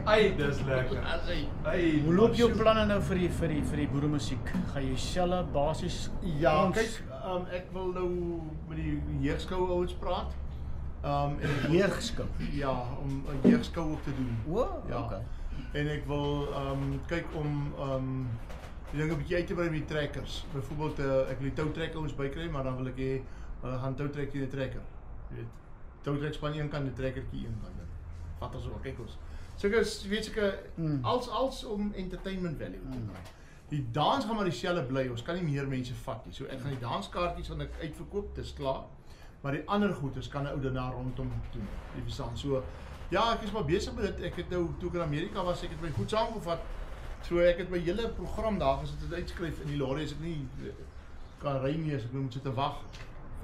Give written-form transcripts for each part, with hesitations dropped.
Ai, dis lekker. Ai, Hoe loop jou planne nou vir die boeremusiek? Gaan jy selle basies Ja, kyk, ek wil nou met die jeugskou ouens praat. Jeugskou? Ja, om 'n jeugskou ook te doen. O, ja. okay. En ek wil kyk om die dinge 'n bietjie uit te brei met die trekkers. Byvoorbeeld ek wil die toutrekker ouens bykry, maar dan wil ek hê hulle gaan toutrek teen die trekker. Jy weet, toutrek span een kant, die trekkertjie een kant. Vat ons ook, kyk ons. Sulke als om entertainment value te kry. Die dans gaan maar dieselfde bly, ons kan nie meer mense vat nie. So ek gaan die danskaartjies gaan ek uitverkoop, dis klaar. Maar die ander goedes kan 'n ou daarna rondom doen. Jy verstaan. So ja, ek is maar besig met dit. Ek het nou toe ek in Amerika was, ek het my goed saamgevat. So ek het my hele program daar gesit en uitskryf in die lorry as ek nie kan ry nie, as ek moet sit te wag.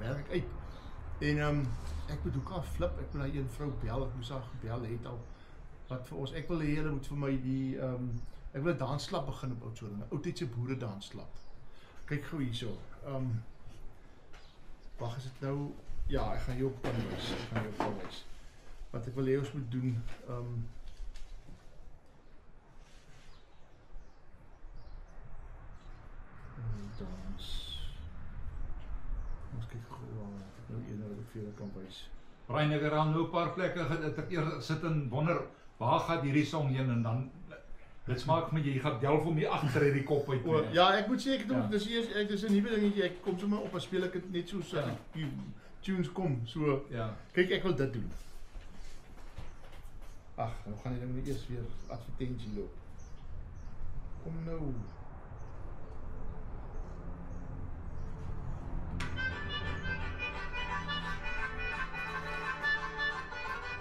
Werk ek uit. En ek moet ook al flip, ek moet daai een vrou bel, ek moes haar gebel het al. Wat vir ons, ek wil hê hulle moet vir my die ek wil 'n dansklap begin op Oudtshoorn, 'n oudtydse boere dansklap. Kyk gou hierso. Wag, is dit nou? Ja, ek gaan jou op wys. Wat ek wil hê ons moet doen, dans. Ons kyk gou nou een wat ek vir julle kan wys. Brian, ek het al nou 'n paar plekke eers sit en wonder, waar gaan hierdie song heen en dan dit smaak vir my jy gaan delf om hier agter hierdie kop uit. Ja, ek moet sê ek het dis 'n nuwe dingetjie. Ek kom sommer op en speel ek dit net so die tunes kom. So ja. Kyk, ek wil dit doen. Ag, nou gaan die ding net eers weer advertensie loop. Kom nou.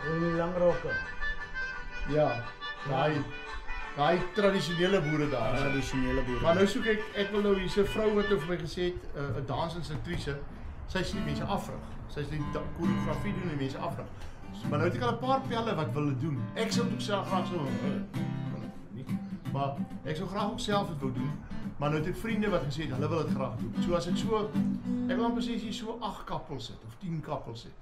Die langrokke. Ja, daai tradisionele boere daar. Tradisionele boere. Maar nou soek ek wil nou hier's 'n vrou wat nou vir my gesê het, 'n dansinstruktrise. Sy sê die mense afrig. Sy sê die koreografie doen die mense afrig. Maar nou het ek al 'n paar pelle wat wil doen. Ek sou ook self graag sou nie. Maar ek sou graag ook self dit wou doen. Maar nou het ek vriende wat gesê het hulle wil dit graag doen. So as ek wil amper sê as jy so 8 kappels het of 10 kappels het.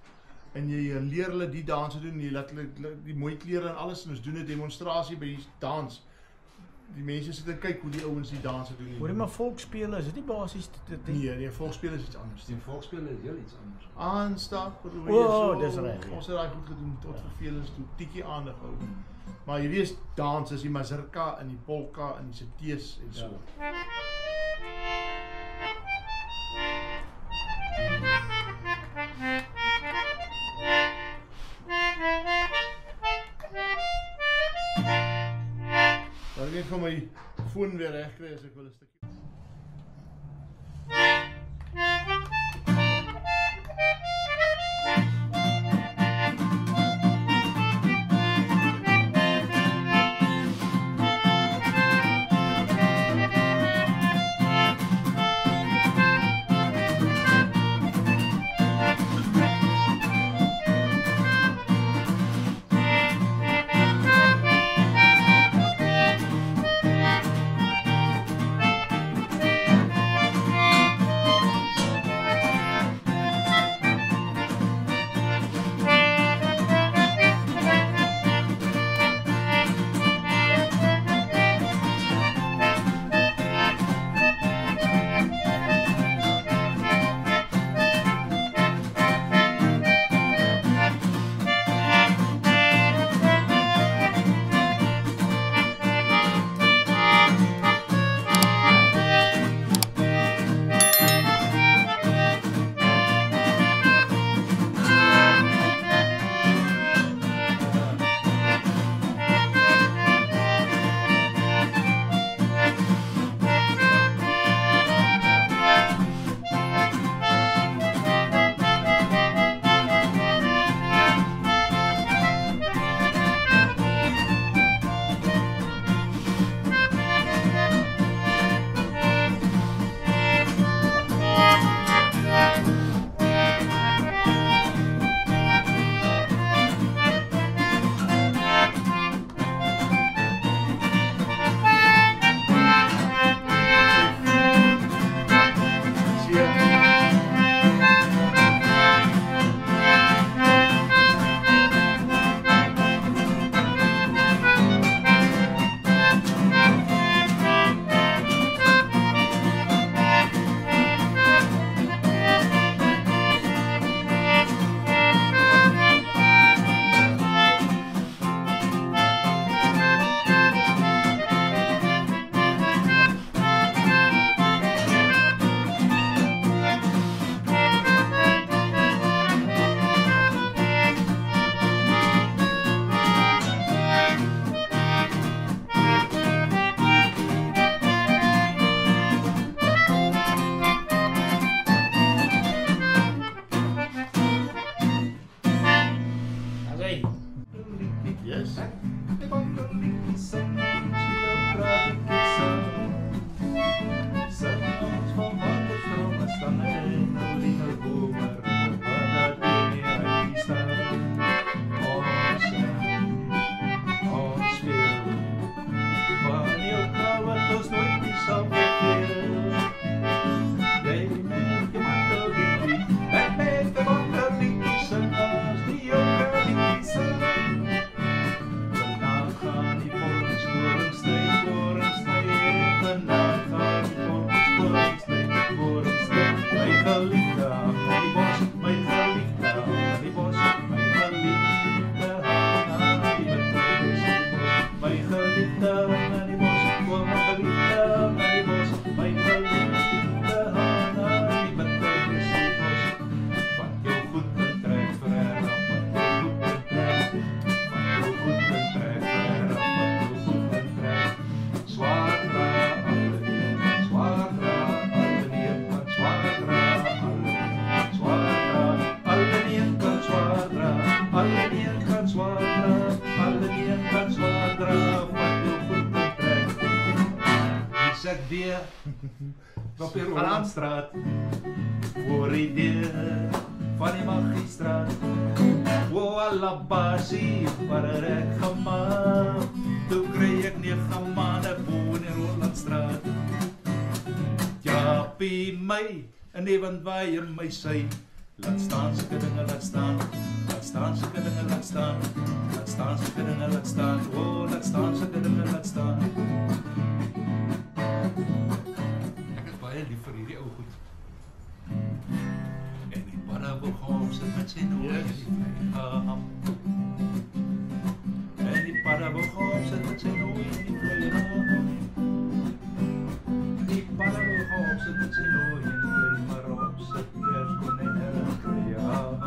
En jy leer hulle die danse doen, jy laat hulle die mooi klere en alles en ons doen 'n demonstrasie by die dans. Die mense sit en kyk hoe die ouens die danse doen. Hoor jy maar volksspele, is dit nie basies dit? Nee, volksspele is iets anders. Die volksspele is heel iets anders. Aanstap, dis reg. Ons het daai goed gedoen tot vervelings toe, tikkie aandag hou. Maar hierdie is dans, is die mazurka en die polka en die setees en so. Dan ek gaan my foon weer regkry as ek wil 'n stukkie. is ek weer op die Rolandstraat voor die deur van die magistraat. O, alabasie, wat het ek gemaak? Toe kry ek 9 maande bo in die Rolandstraat. Jaapie my, en even waai in my sy. Laat staan sulke dinge, laat staan. Laat staan sulke dinge, laat staan. Laat staan sulke dinge, laat staan. O, laat staan sulke dinge, laat staan. Ek is baie lief vir hierdie ou goed. En die padda wil gaan sit met sy nooi in die vleiham. En die padda wil gaan sit met sy nooi in die vleiham. Die padda wil gaan sit met sy nooi in die vleiham. Maar op sit kerskonijn en een vleiham.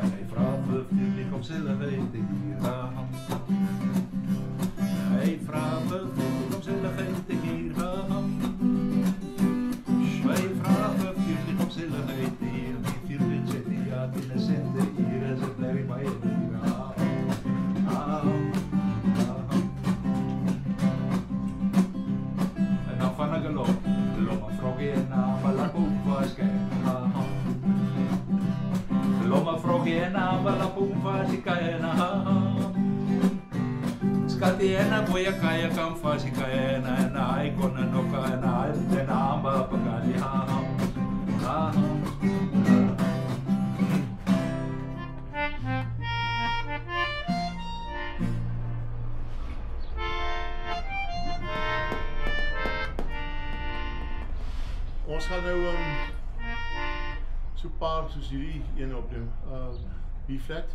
En hy vraag vir vuurlieg om silligheid te hierham. Hy vraag vir vuurlieg om silligheid te hierham. Hy vraag vir vuurlieg om silligheid te hierham. Die vuurlieg sê die jaat in een sende hier is het bly by hierham. En dan van ek loop my vroggie en na Malapoom was kijk. Loop my vroggie en na Malapoom was kijk. Skati en na boeie kaya kan was kijk. En hy kon en ook en hy en amba pagadi Ons gaan nou so 'n paar soos hierdie een opneem. B flat.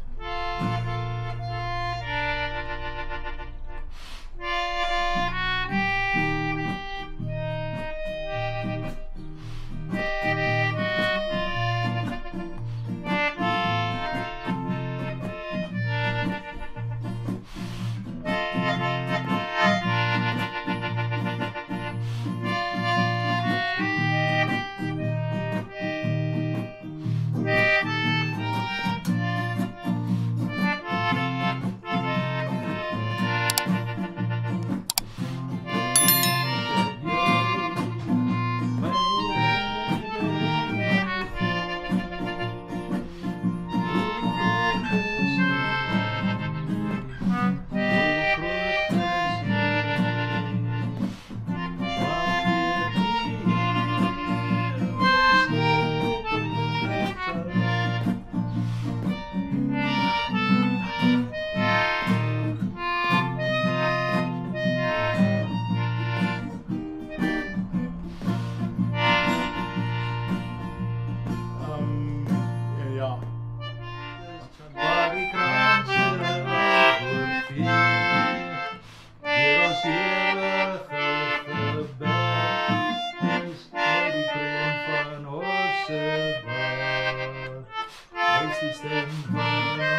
Is die stem van